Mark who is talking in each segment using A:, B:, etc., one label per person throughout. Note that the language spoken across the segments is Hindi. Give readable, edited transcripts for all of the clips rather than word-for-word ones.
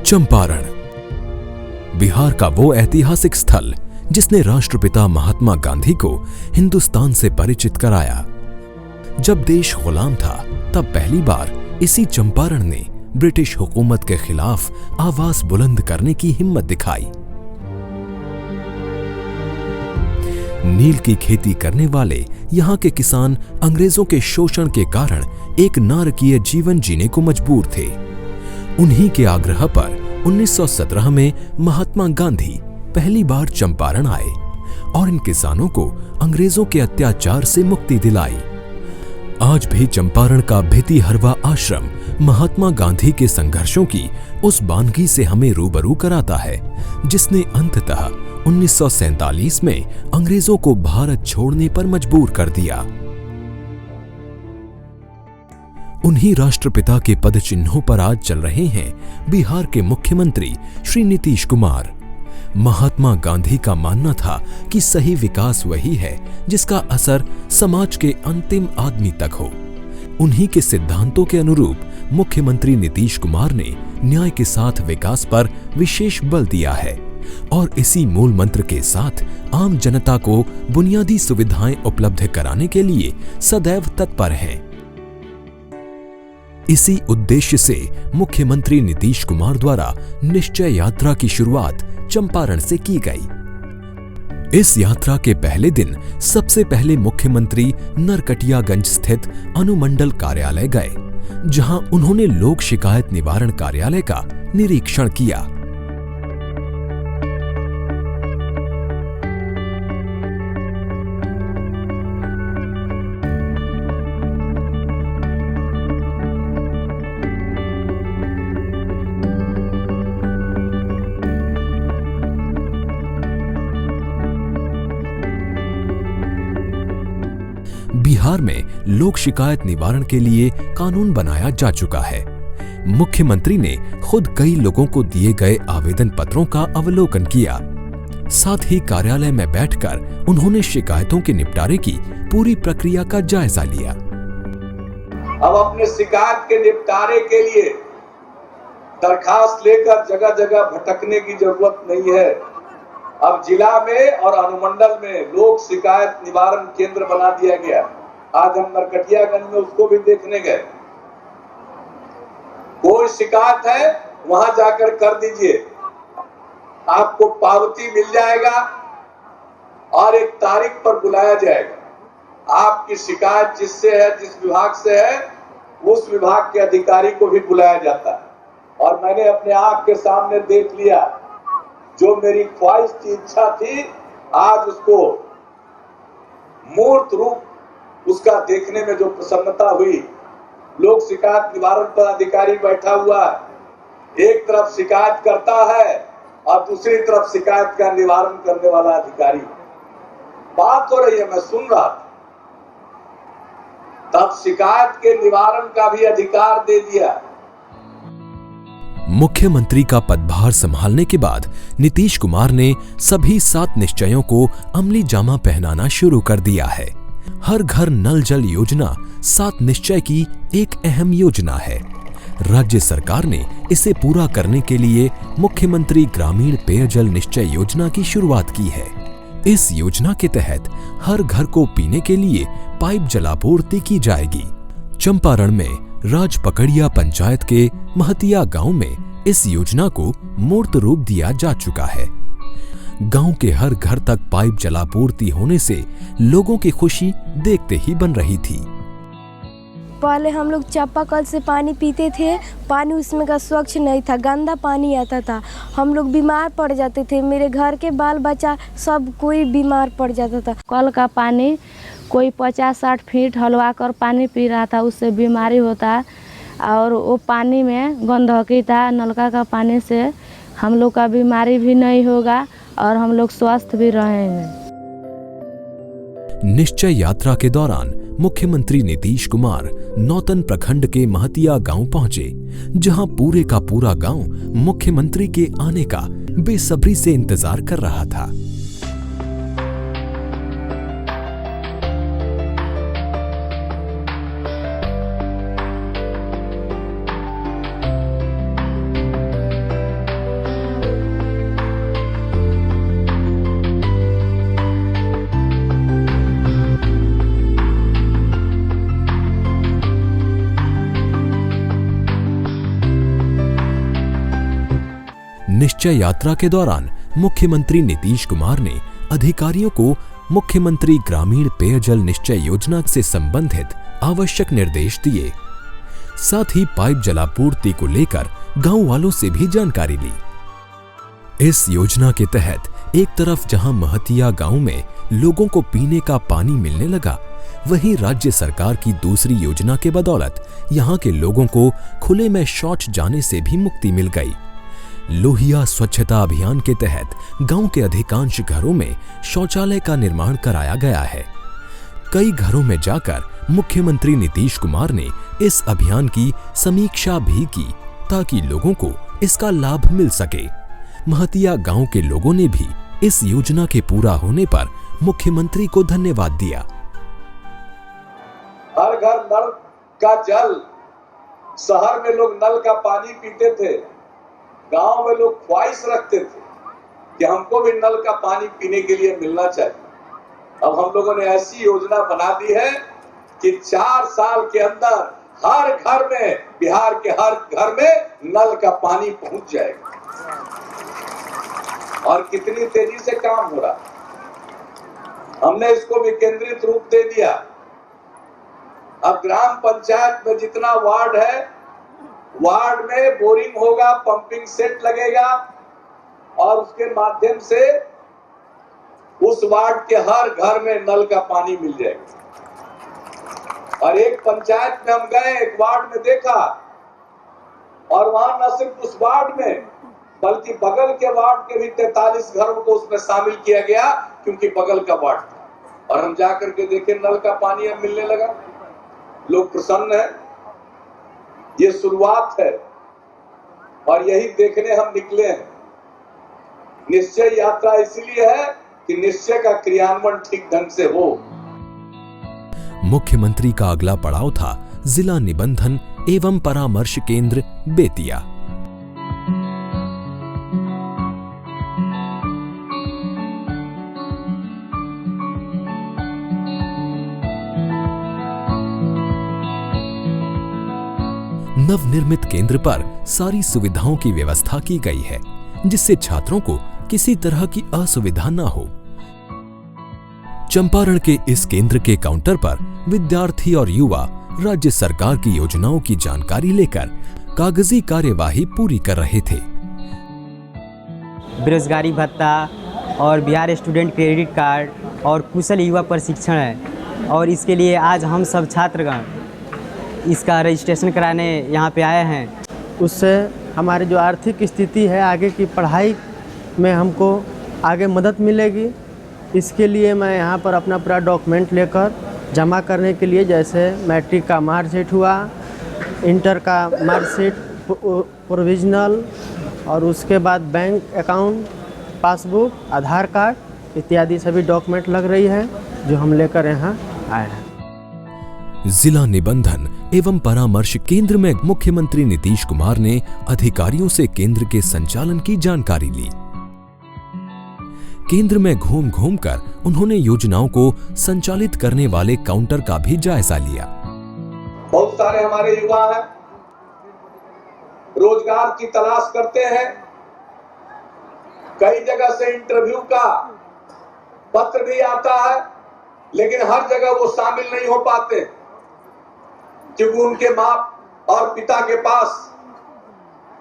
A: चंपारण, बिहार का वो ऐतिहासिक स्थल जिसने राष्ट्रपिता महात्मा गांधी को हिंदुस्तान से परिचित कराया। जब देश गुलाम था तब पहली बार इसी चंपारण ने ब्रिटिश हुकूमत के खिलाफ आवाज बुलंद करने की हिम्मत दिखाई। नील की खेती करने वाले यहाँ के किसान अंग्रेजों के शोषण के कारण एक नारकीय जीवन जीने को मजबूर थे। उन्हीं के आग्रह पर 1917 में महात्मा गांधी पहली बार चंपारण आए और इन किसानों को अंग्रेजों के अत्याचार से मुक्ति दिलाई। आज भी चंपारण का भितिहरवा आश्रम महात्मा गांधी के संघर्षों की उस बानगी से हमें रूबरू कराता है जिसने अंततः 1947 में अंग्रेजों को भारत छोड़ने पर मजबूर कर दिया। उन्हीं राष्ट्रपिता के पद चिन्हों पर आज चल रहे हैं बिहार के मुख्यमंत्री श्री नीतीश कुमार। महात्मा गांधी का मानना था कि सही विकास वही है जिसका असर समाज के अंतिम आदमी तक हो। उन्हीं के सिद्धांतों के अनुरूप मुख्यमंत्री नीतीश कुमार ने न्याय के साथ विकास पर विशेष बल दिया है और इसी मूल मंत्र के साथ आम जनता को बुनियादी सुविधाएं उपलब्ध कराने के लिए सदैव तत्पर हैं। इसी उद्देश्य से मुख्यमंत्री नीतीश कुमार द्वारा निश्चय यात्रा की शुरुआत चंपारण से की गई। इस यात्रा के पहले दिन सबसे पहले मुख्यमंत्री नरकटियागंज स्थित अनुमंडल कार्यालय गए, जहां उन्होंने लोक शिकायत निवारण कार्यालय का निरीक्षण किया। बिहार में लोक शिकायत निवारण के लिए कानून बनाया जा चुका है। मुख्यमंत्री ने खुद कई लोगों को दिए गए आवेदन पत्रों का अवलोकन किया। साथ ही कार्यालय में बैठकर उन्होंने शिकायतों के निपटारे की पूरी प्रक्रिया का जायजा लिया।
B: अब अपने शिकायत के निपटारे के लिए दरखास्त लेकर जगह जगह भटकने की जरूरत नहीं है। अब जिला में और अनुमंडल में लोक शिकायत निवारण केंद्र बना दिया गया। आज हम नरकटियागंज में उसको भी देखने गए। कोई शिकायत है वहां जाकर कर दीजिए, आपको पावती मिल जाएगा और एक तारीख पर बुलाया जाएगा। आपकी शिकायत जिससे है, जिस विभाग से है, उस विभाग के अधिकारी को भी बुलाया जाता है। और मैंने अपने आंख के सामने देख लिया, जो मेरी ख्वाहिश की इच्छा थी, आज उसको मूर्त रूप उसका देखने में जो प्रसन्नता हुई। लोक शिकायत निवारण पदाधिकारी बैठा हुआ है, एक तरफ शिकायत करता है और दूसरी तरफ शिकायत का निवारण करने वाला अधिकारी। बात हो रही है, मैं सुन रहा था। तब शिकायत के निवारण का भी अधिकार दे दिया।
A: मुख्यमंत्री का पदभार संभालने के बाद नीतीश कुमार ने सभी 7 निश्चयों को अमली जामा पहनाना शुरू कर दिया है। हर घर नल जल योजना 7 निश्चय की एक अहम योजना है। राज्य सरकार ने इसे पूरा करने के लिए मुख्यमंत्री ग्रामीण पेयजल निश्चय योजना की शुरुआत की है। इस योजना के तहत हर घर को पीने के लिए पाइप जलापूर्ति की जाएगी। चंपारण में राजपकड़िया पंचायत के महतिया गांव में इस योजना को मूर्त रूप दिया जा चुका है। गांव के हर घर तक पाइप जलापूर्ति होने से लोगों की खुशी देखते ही बन रही थी।
C: पहले हम लोग चापाकल से पानी पीते थे, पानी उसमें का स्वच्छ नहीं था, गंदा पानी आता था। हम लोग बीमार पड़ जाते थे, मेरे घर के बाल बच्चा सब कोई बीमार पड़ जाता था।
D: कल का पानी कोई 50-60 फीट हलवा कर पानी पी रहा था, उससे बीमारी होता और वो पानी में गंदगी था। नलका का पानी से हम लोग का बीमारी भी नहीं होगा और हम लोग स्वस्थ भी रहेंगे।
A: निश्चय यात्रा के दौरान मुख्यमंत्री नीतीश कुमार नौतन प्रखंड के महतिया गांव पहुंचे, जहां पूरे का पूरा गांव मुख्यमंत्री के आने का बेसब्री से इंतजार कर रहा था। निश्चय यात्रा के दौरान मुख्यमंत्री नीतीश कुमार ने अधिकारियों को मुख्यमंत्री ग्रामीण पेयजल निश्चय योजना से संबंधित आवश्यक निर्देश दिए। साथ ही पाइप जलापूर्ति को लेकर गांव वालों से भी जानकारी ली। इस योजना के तहत एक तरफ जहां महतिया गांव में लोगों को पीने का पानी मिलने लगा, वहीं राज्य सरकार की दूसरी योजना के बदौलत यहां के लोगों को खुले में शौच जाने से भी मुक्ति मिल गई। लोहिया स्वच्छता अभियान के तहत गांव के अधिकांश घरों में शौचालय का निर्माण कराया गया है। कई घरों में जाकर मुख्यमंत्री नीतीश कुमार ने इस अभियान की समीक्षा भी की ताकि लोगों को इसका लाभ मिल सके। महतिया गांव के लोगों ने भी इस योजना के पूरा होने पर मुख्यमंत्री को धन्यवाद दिया।
B: हर घर नल का जल, शहर में लोग नल का पानी पीते थे, गांव में लोग ख्वाहिश रखते थे कि हमको भी नल का पानी पीने के लिए मिलना चाहिए। अब हम लोगों ने ऐसी योजना बना दी है कि 4 साल के अंदर हर घर में, बिहार के हर घर में नल का पानी पहुंच जाएगा। और कितनी तेजी से काम हो रहा, हमने इसको विकेंद्रित रूप दे दिया। अब ग्राम पंचायत में जितना वार्ड है, वार्ड में बोरिंग होगा, पंपिंग सेट लगेगा और उसके माध्यम से उस वार्ड के हर घर में नल का पानी मिल जाएगा। और एक पंचायत में हम गए, एक वार्ड में देखा, और वहां न सिर्फ उस वार्ड में बल्कि बगल के वार्ड के भी 43 घरों को उसमें शामिल किया गया, क्योंकि बगल का वार्ड था। और हम जाकर के देखे नल का पानी अब मिलने लगा, लोग प्रसन्न हैं। ये शुरुआत है और यही देखने हम निकले हैं। निश्चय यात्रा इसलिए है कि निश्चय का क्रियान्वयन ठीक ढंग से हो।
A: मुख्यमंत्री का अगला पड़ाव था जिला निबंधन एवं परामर्श केंद्र बेतिया। नवनिर्मित केंद्र पर सारी सुविधाओं की व्यवस्था की गई है, जिससे छात्रों को किसी तरह की असुविधा न हो। चंपारण के इस केंद्र के काउंटर पर विद्यार्थी और युवा राज्य सरकार की योजनाओं की जानकारी लेकर कागजी कार्यवाही पूरी कर रहे थे।
E: बेरोजगारी भत्ता और बिहार स्टूडेंट क्रेडिट कार्ड और कुशल युवा प्रशिक्षण है, और इसके लिए आज हम सब छात्रगण इसका रजिस्ट्रेशन कराने यहाँ पे आए हैं।
F: उससे हमारी जो आर्थिक स्थिति है, आगे की पढ़ाई में हमको आगे मदद मिलेगी। इसके लिए मैं यहाँ पर अपना पूरा डॉक्यूमेंट लेकर जमा करने के लिए, जैसे मैट्रिक का मार्कशीट हुआ, इंटर का मार्कशीट, प्रोविजनल, और उसके बाद बैंक अकाउंट पासबुक, आधार कार्ड इत्यादि सभी डॉक्यूमेंट लग रही है, जो हम लेकर यहाँ आए हैं।
A: जिला निबंधन एवं परामर्श केंद्र में मुख्यमंत्री नीतीश कुमार ने अधिकारियों से केंद्र के संचालन की जानकारी ली। केंद्र में घूम घूम कर उन्होंने योजनाओं को संचालित करने वाले काउंटर का भी जायजा लिया।
B: बहुत सारे हमारे युवा हैं, रोजगार की तलाश करते हैं, कई जगह से इंटरव्यू का पत्र भी आता है, लेकिन हर जगह वो शामिल नहीं हो पाते, क्योंकि उनके माँ और पिता के पास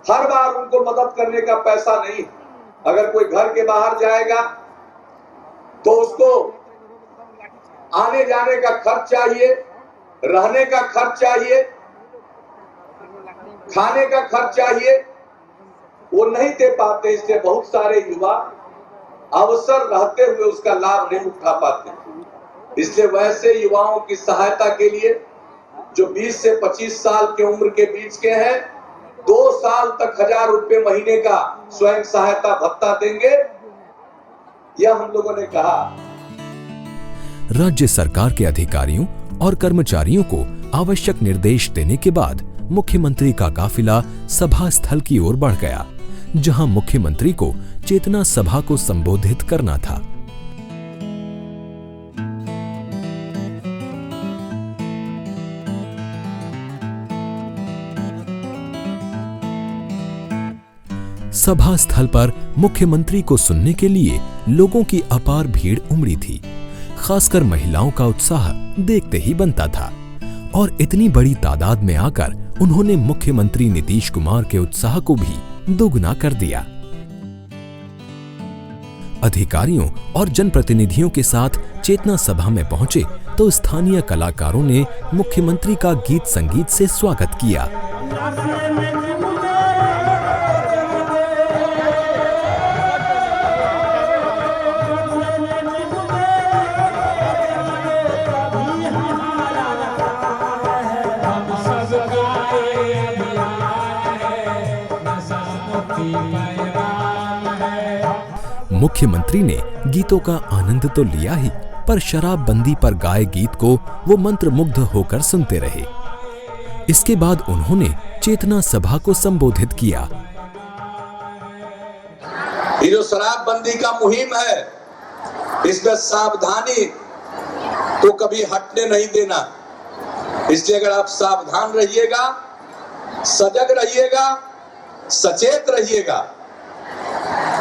B: हर बार उनको मदद करने का पैसा नहीं। अगर कोई घर के बाहर जाएगा तो उसको आने जाने का खर्च चाहिए, रहने का खर्च चाहिए, खाने का खर्च चाहिए, वो नहीं दे पाते। इसलिए बहुत सारे युवा अवसर रहते हुए उसका लाभ नहीं उठा पाते। इसलिए वैसे युवाओं की सहायता के लिए जो 20 से 25 साल की उम्र के बीच के हैं, 2 साल तक 1000 रुपए महीने का स्वयं सहायता भत्ता देंगे, यह हम लोगों ने कहा।
A: राज्य सरकार के अधिकारियों और कर्मचारियों को आवश्यक निर्देश देने के बाद मुख्यमंत्री का काफिला सभा स्थल की ओर बढ़ गया, जहां मुख्यमंत्री को चेतना सभा को संबोधित करना था। सभा स्थल पर मुख्यमंत्री को सुनने के लिए लोगों की अपार भीड़ उमड़ी थी। खासकर महिलाओं का उत्साह देखते ही बनता था और इतनी बड़ी तादाद में आकर उन्होंने मुख्यमंत्री नीतीश कुमार के उत्साह को भी दोगुना कर दिया। अधिकारियों और जनप्रतिनिधियों के साथ चेतना सभा में पहुंचे तो स्थानीय कलाकारों ने मुख्यमंत्री का गीत संगीत से स्वागत किया। मुख्यमंत्री ने गीतों का आनंद तो लिया ही, पर शराबबंदी पर गाए गीत को वो मंत्रमुग्ध होकर सुनते रहे। इसके बाद उन्होंने चेतना सभा को संबोधित किया।
B: ये जो शराबबंदी का मुहिम है, इसमें सावधानी को कभी हटने नहीं देना। इसलिए अगर आप सावधान रहिएगा, सजग रहिएगा, सचेत रहिएगा,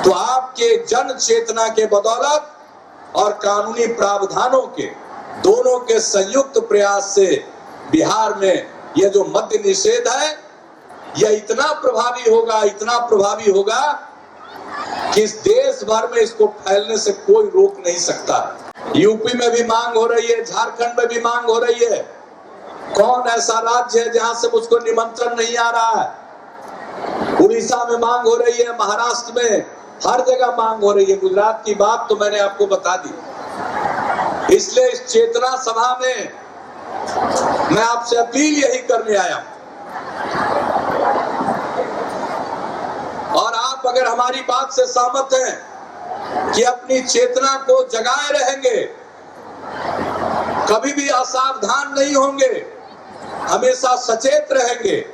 B: तो आपके जन चेतना के बदौलत और कानूनी प्रावधानों के दोनों के संयुक्त प्रयास से बिहार में यह जो मद्य निषेध है, यह इतना प्रभावी होगा कि इस देश भर में इसको फैलने से कोई रोक नहीं सकता। यूपी में भी मांग हो रही है, झारखंड में भी मांग हो रही है। कौन ऐसा राज्य है जहां से मुझको निमंत्रण नहीं आ रहा है? उड़ीसा में मांग हो रही है, महाराष्ट्र में, हर जगह मांग हो रही है। गुजरात की बात तो मैंने आपको बता दी। इसलिए इस चेतना सभा में मैं आपसे अपील यही करने आया हूं, और आप अगर हमारी बात से सहमत हैं कि अपनी चेतना को जगाए रहेंगे, कभी भी असावधान नहीं होंगे, हमेशा सचेत रहेंगे,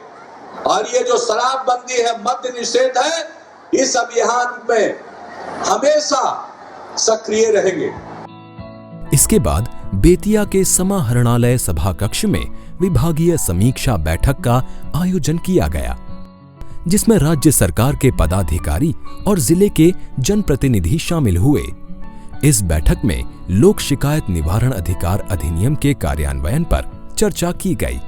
B: और ये जो शराबबंदी है, मद्य निषेध है, इस अभियान में हमेशा सक्रिय रहेंगे।
A: इसके बाद बेतिया के समाहरणालय सभा कक्ष में विभागीय समीक्षा बैठक का आयोजन किया गया, जिसमें राज्य सरकार के पदाधिकारी और जिले के जनप्रतिनिधि शामिल हुए। इस बैठक में लोक शिकायत निवारण अधिकार अधिनियम के कार्यान्वयन पर चर्चा की गई।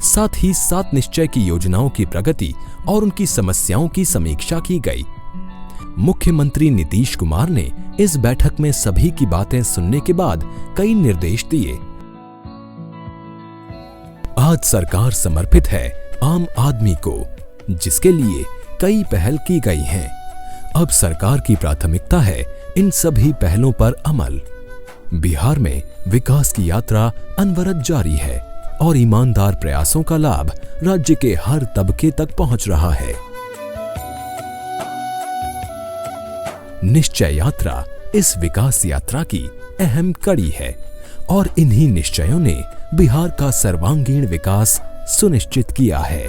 A: साथ ही 7 निश्चय की योजनाओं की प्रगति और उनकी समस्याओं की समीक्षा की गई। मुख्यमंत्री नीतीश कुमार ने इस बैठक में सभी की बातें सुनने के बाद कई निर्देश दिए। आज सरकार समर्पित है आम आदमी को, जिसके लिए कई पहल की गई हैं। अब सरकार की प्राथमिकता है इन सभी पहलों पर अमल। बिहार में विकास की यात्रा अनवरत जारी है और ईमानदार प्रयासों का लाभ राज्य के हर तबके तक पहुंच रहा है। निश्चय यात्रा इस विकास यात्रा की अहम कड़ी है और इन्हीं निश्चयों ने बिहार का सर्वांगीण विकास सुनिश्चित किया है।